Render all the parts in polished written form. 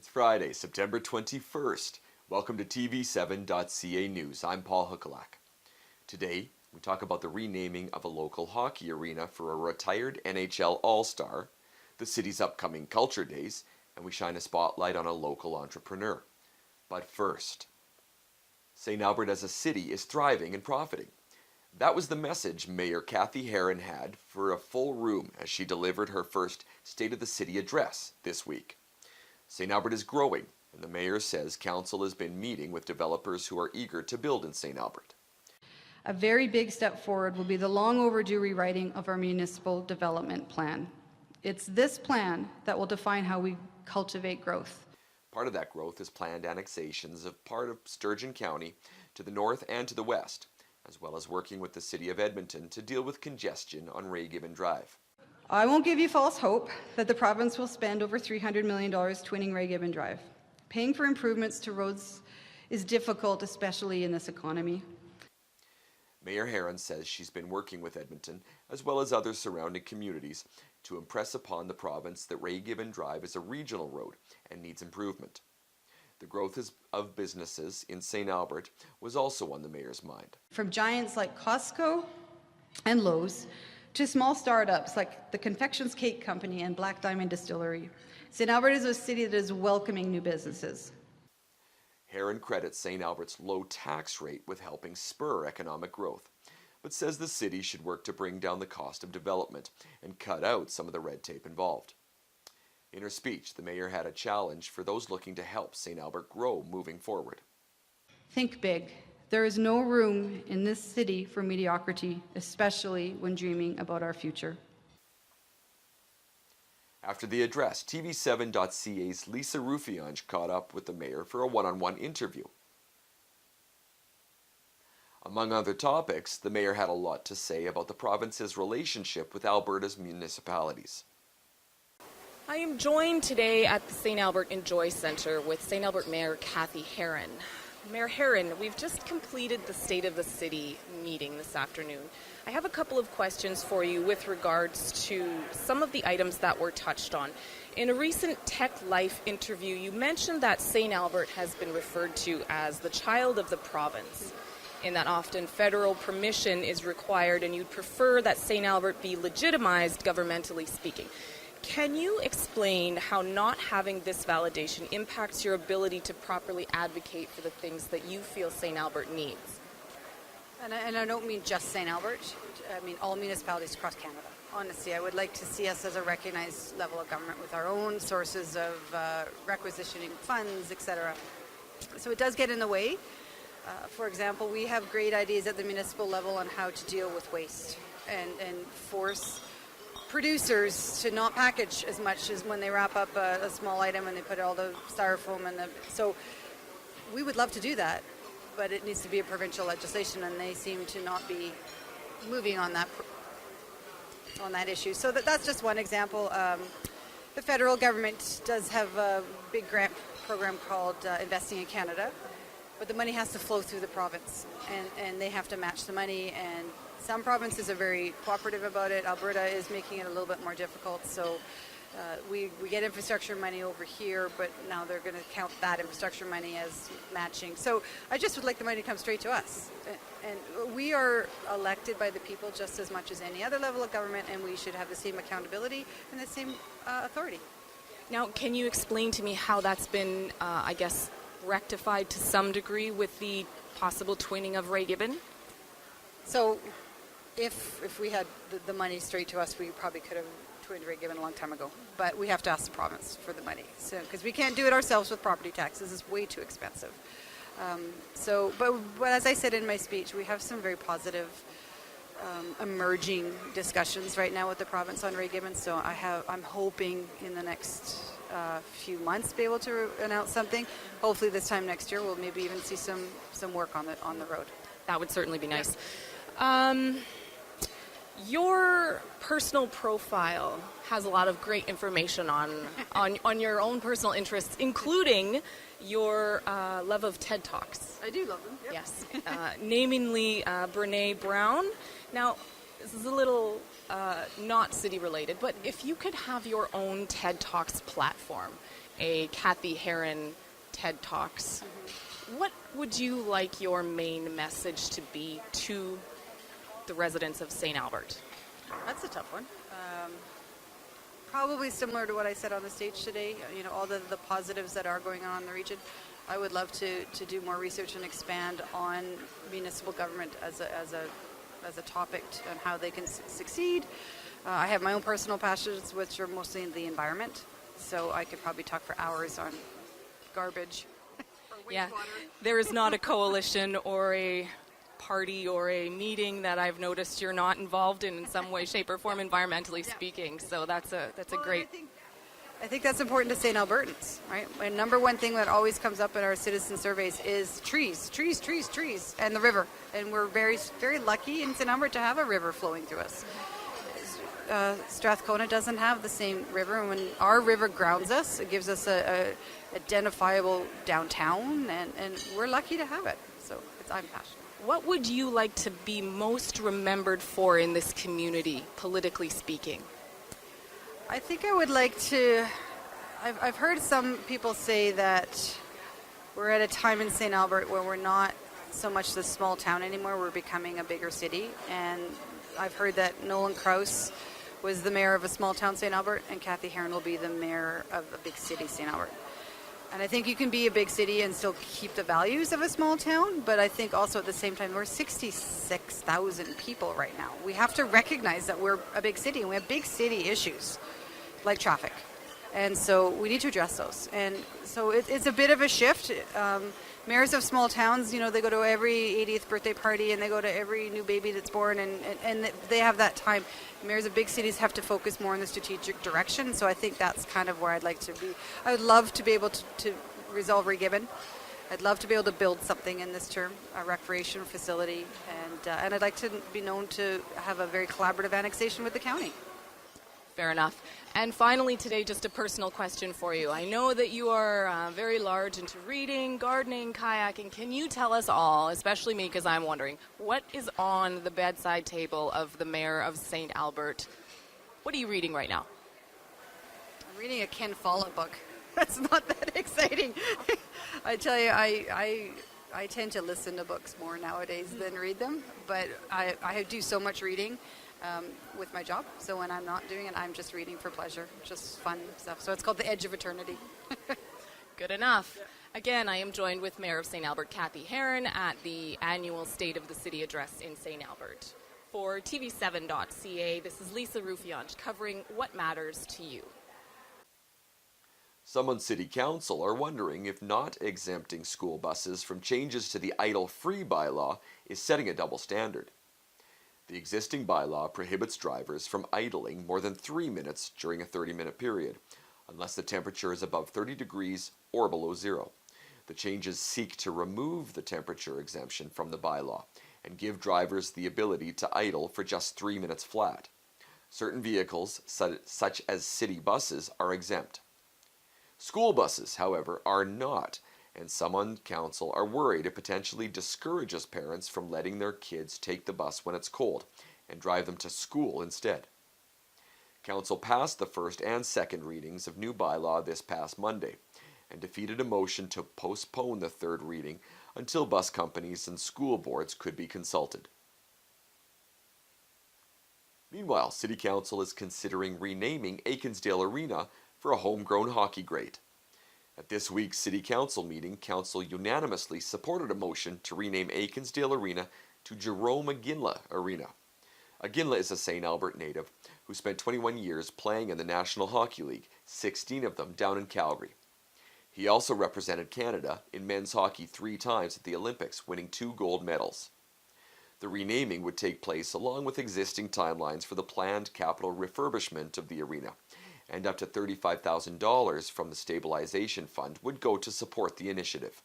It's Friday, September 21st. Welcome to TV7.ca News. I'm Paul Huckalak. Today, we talk about the renaming of a local hockey arena for a retired NHL All-Star, the city's upcoming Culture Days, and we shine a spotlight on a local entrepreneur. But first, St. Albert as a city is thriving and profiting. That was the message Mayor Kathy Heron had for a full room as she delivered her first State of the City address this week. St. Albert is growing, and the mayor says council has been meeting with developers who are eager to build in St. Albert. A very big step forward will be the long overdue rewriting of our municipal development plan. It's this plan that will define how we cultivate growth. Part of that growth is planned annexations of part of Sturgeon County to the north and to the west, as well as working with the City of Edmonton to deal with congestion on Ray Gibbon Drive. I won't give you false hope that the province will spend over $300 million twinning Ray Gibbon Drive. Paying for improvements to roads is difficult, especially in this economy. Mayor Heron says she's been working with Edmonton, as well as other surrounding communities, to impress upon the province that Ray Gibbon Drive is a regional road and needs improvement. The growth of businesses in St. Albert was also on the mayor's mind. From giants like Costco and Lowe's to small startups like the Confections Cake Company and Black Diamond Distillery, St. Albert is a city that is welcoming new businesses. Heron credits St. Albert's low tax rate with helping spur economic growth, but says the city should work to bring down the cost of development and cut out some of the red tape involved. In her speech, the mayor had a challenge for those looking to help St. Albert grow moving forward. Think big. There is no room in this city for mediocrity, especially when dreaming about our future. After the address, TV7.ca's Lisa Ruffiange caught up with the mayor for a one-on-one interview. Among other topics, the mayor had a lot to say about the province's relationship with Alberta's municipalities. I am joined today at the St. Albert Enjoy Centre with St. Albert Mayor Kathy Heron. Mayor Heron, we've just completed the State of the City meeting this afternoon. I have a couple of questions for you with regards to some of the items that were touched on. In a recent Tech Life interview, you mentioned that St. Albert has been referred to as the child of the province, in that often federal permission is required and you'd prefer that St. Albert be legitimized governmentally speaking. Can you explain how not having this validation impacts your ability to properly advocate for the things that you feel St. Albert needs? And I don't mean just St. Albert. I mean all municipalities across Canada. Honestly, I would like to see us as a recognized level of government with our own sources of requisitioning funds, etc. So it does get in the way. For example, we have great ideas at the municipal level on how to deal with waste and force producers to not package as much as when they wrap up a small item and they put all the styrofoam and so we would love to do that, but it needs to be a provincial legislation and they seem to not be moving on that issue. So that's just one example. The federal government does have a big grant program called Investing in Canada, but the money has to flow through the province and they have to match the money, and some provinces are very cooperative about it. Alberta is making it a little bit more difficult. So we get infrastructure money over here, but now they're going to count that infrastructure money as matching. So I just would like the money to come straight to us. And we are elected by the people just as much as any other level of government, and we should have the same accountability and the same authority. Now, can you explain to me how that's been, rectified to some degree with the possible twinning of Ray Gibbon? So if we had the money straight to us, we probably could have twinned Ray Gibbon a long time ago. But we have to ask the province for the money, so because we can't do it ourselves with property taxes. It's way too expensive. But as I said in my speech, we have some very positive emerging discussions right now with the province on Ray Gibbon. So I'm hoping in the next few months be able to announce something. Hopefully this time next year we'll maybe even see some work on the road. That would certainly be nice. Yeah. Your personal profile has a lot of great information on your own personal interests, including your love of TED Talks. I do love them. Yep. Yes. Namely Brene Brown. Now, this is a little not city related, but if you could have your own TED Talks platform a Kathy Herron TED Talks. What would you like your main message to be to the residents of St. Albert? That's a tough one. Probably similar to what I said on the stage today. You know, all the positives that are going on in the region. I would love to do more research and expand on municipal government as a topic and how they can succeed. I have my own personal passions, which are mostly in the environment. So I could probably talk for hours on garbage. Yeah, there is not a coalition or a party or a meeting that I've noticed you're not involved in some way, shape, or form, environmentally speaking. So that's a great. I think that's important to St. Albertans, right? And number one thing that always comes up in our citizen surveys is trees, and the river. And we're very, very lucky in St. Albert to have a river flowing through us. Strathcona doesn't have the same river, and when our river grounds us, it gives us a identifiable downtown, and we're lucky to have it. So I'm passionate. What would you like to be most remembered for in this community, politically speaking? I think I would like to. I've heard some people say that we're at a time in St. Albert where we're not so much the small town anymore. We're becoming a bigger city, and I've heard that Nolan Kraus was the mayor of a small town, St. Albert, and Kathy Herron will be the mayor of a big city, St. Albert. And I think you can be a big city and still keep the values of a small town, but I think also at the same time, we're 66,000 people right now. We have to recognize that we're a big city, and we have big city issues like traffic. And so we need to address those. And so it's a bit of a shift. Mayors of small towns, you know, they go to every 80th birthday party and they go to every new baby that's born, and they have that time. Mayors of big cities have to focus more on the strategic direction. So I think that's kind of where I'd like to be. I would love to be able to resolve Regibbon. I'd love to be able to build something in this term, a recreation facility, and I'd like to be known to have a very collaborative annexation with the county. Fair enough. And finally today, just a personal question for you. I know that you are very large into reading, gardening, kayaking. Can you tell us all, especially me because I'm wondering, what is on the bedside table of the mayor of St. Albert? What are you reading right now? I'm reading a Ken Follett book. That's not that exciting. I tell you, I tend to listen to books more nowadays than read them, but I do so much reading with my job. So when I'm not doing it, I'm just reading for pleasure, just fun stuff. So it's called The Edge of Eternity. Good enough. Again, I am joined with Mayor of St. Albert, Kathy Herron, at the annual State of the City address in St. Albert. For TV7.ca, this is Lisa Ruffiange covering What Matters to You. Some on City Council are wondering if not exempting school buses from changes to the idle-free bylaw is setting a double standard. The existing bylaw prohibits drivers from idling more than 3 minutes during a 30-minute period, unless the temperature is above 30 degrees or below zero. The changes seek to remove the temperature exemption from the bylaw and give drivers the ability to idle for just 3 minutes flat. Certain vehicles, such as city buses, are exempt. School buses, however, are not, and some on council are worried it potentially discourages parents from letting their kids take the bus when it's cold and drive them to school instead. Council passed the first and second readings of new bylaw this past Monday and defeated a motion to postpone the third reading until bus companies and school boards could be consulted. Meanwhile, City Council is considering renaming Ainsdale Arena for a homegrown hockey great. At this week's City Council meeting, Council unanimously supported a motion to rename Ainsdale Arena to Jerome Aginla Arena. Aginla is a St. Albert native who spent 21 years playing in the National Hockey League, 16 of them down in Calgary. He also represented Canada in men's hockey 3 times at the Olympics, winning 2 gold medals. The renaming would take place along with existing timelines for the planned capital refurbishment of the arena, and up to $35,000 from the Stabilization Fund would go to support the initiative.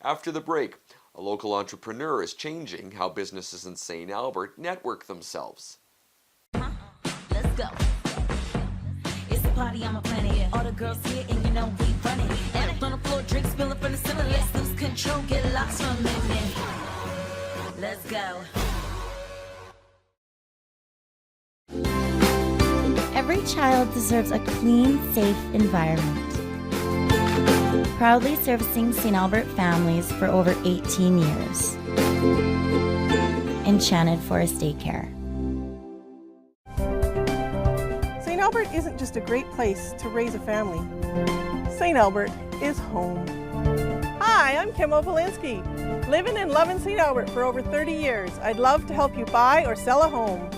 After the break, a local entrepreneur is changing how businesses in St. Albert network themselves. Let's go. It's a party, I'm a planet. All the girls here and you know we run it. And on the floor, drinks spilling from the ceiling. Let's lose control, get lost for a minute. Let's go. Every child deserves a clean, safe environment. Proudly servicing St. Albert families for over 18 years. Enchanted Forest Daycare. St. Albert isn't just a great place to raise a family. St. Albert is home. Hi, I'm Kim Opolinski. Living and loving St. Albert for over 30 years. I'd love to help you buy or sell a home.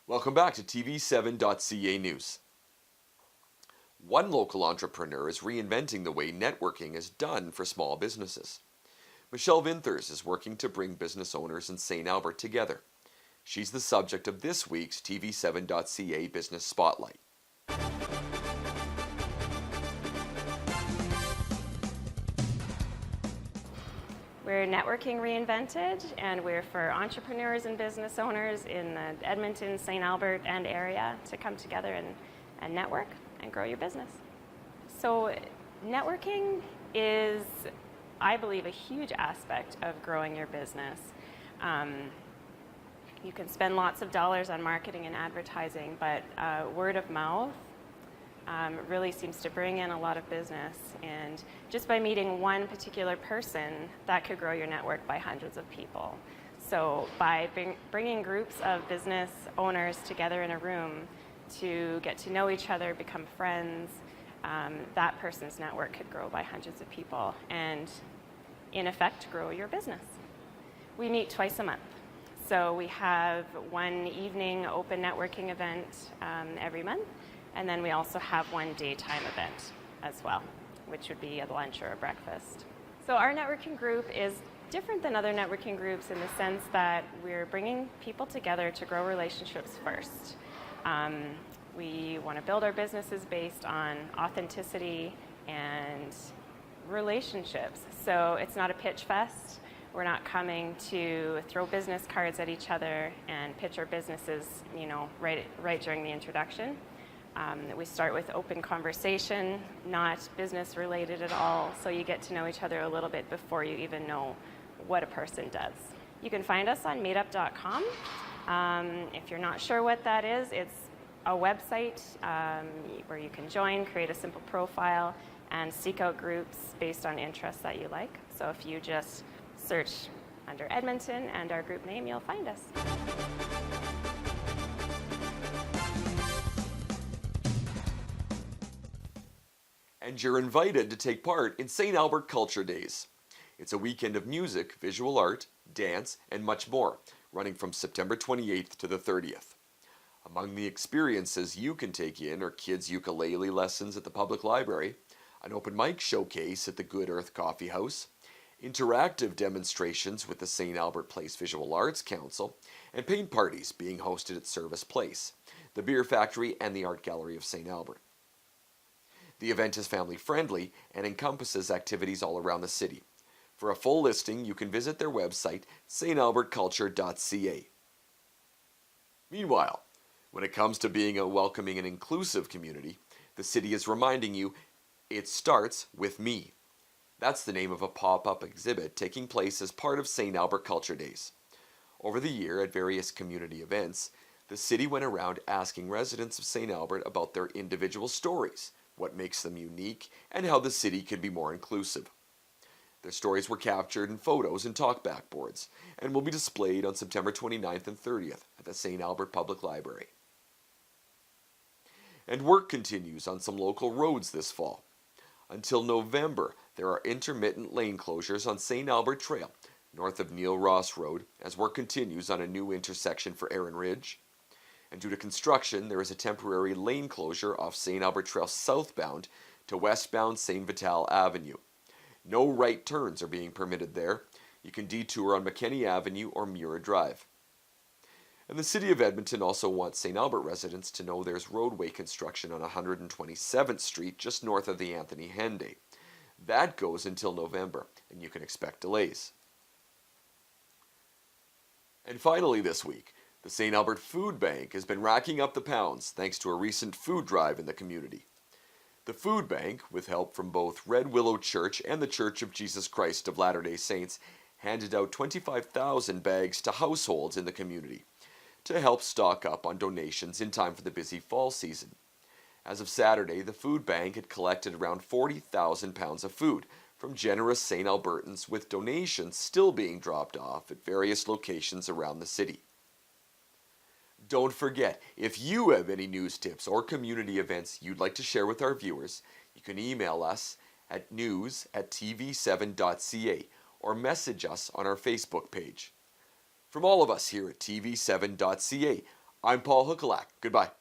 Welcome back to TV7.ca News. One local entrepreneur is reinventing the way networking is done for small businesses. Michelle Vinthers is working to bring business owners in St. Albert together. She's the subject of this week's TV7.ca Business Spotlight. We're Networking Reinvented, and we're for entrepreneurs and business owners in the Edmonton, St. Albert, and area to come together and network and grow your business. So networking is, I believe, a huge aspect of growing your business. You can spend lots of dollars on marketing and advertising, but word of mouth really seems to bring in a lot of business, and just by meeting one particular person, that could grow your network by hundreds of people. So by bringing groups of business owners together in a room to get to know each other, become friends, that person's network could grow by hundreds of people and, in effect, grow your business. We meet twice a month. So we have one evening open networking event every month, and then we also have one daytime event as well, which would be a lunch or a breakfast. So our networking group is different than other networking groups in the sense that we're bringing people together to grow relationships first. We want to build our businesses based on authenticity and relationships. So it's not a pitch fest. We're not coming to throw business cards at each other and pitch our businesses, right during the introduction. We start with open conversation, not business related at all, so you get to know each other a little bit before you even know what a person does. You can find us on meetup.com. If you're not sure what that is, it's a website where you can join, create a simple profile, and seek out groups based on interests that you like. So if you just search under Edmonton and our group name, you'll find us. And you're invited to take part in St. Albert Culture Days. It's a weekend of music, visual art, dance, and much more, running from September 28th to the 30th. Among the experiences you can take in are kids' ukulele lessons at the public library, an open mic showcase at the Good Earth Coffee House, interactive demonstrations with the St. Albert Place Visual Arts Council, and paint parties being hosted at Service Place, the Beer Factory, and the Art Gallery of St. Albert. The event is family-friendly and encompasses activities all around the city. For a full listing, you can visit their website, stalbertculture.ca. Meanwhile, when it comes to being a welcoming and inclusive community, the city is reminding you, it starts with me. That's the name of a pop-up exhibit taking place as part of St. Albert Culture Days. Over the year, at various community events, the city went around asking residents of St. Albert about their individual stories, what makes them unique, and how the city can be more inclusive. Their stories were captured in photos and talkback boards, and will be displayed on September 29th and 30th at the St. Albert Public Library. And work continues on some local roads this fall. Until November, there are intermittent lane closures on St. Albert Trail, north of Neil Ross Road, as work continues on a new intersection for Erin Ridge. And due to construction, there is a temporary lane closure off St. Albert Trail southbound to westbound St. Vital Avenue. No right turns are being permitted there. You can detour on McKenney Avenue or Mura Drive. And the City of Edmonton also wants St. Albert residents to know there's roadway construction on 127th Street just north of the Anthony Henday. That goes until November, and you can expect delays. And finally this week, the St. Albert Food Bank has been racking up the pounds thanks to a recent food drive in the community. The food bank, with help from both Red Willow Church and the Church of Jesus Christ of Latter-day Saints, handed out 25,000 bags to households in the community to help stock up on donations in time for the busy fall season. As of Saturday, the food bank had collected around 40,000 pounds of food from generous St. Albertans, with donations still being dropped off at various locations around the city. Don't forget, if you have any news tips or community events you'd like to share with our viewers, you can email us at news@tv7.ca or message us on our Facebook page. From all of us here at TV7.ca, I'm Paul Huckelak. Goodbye.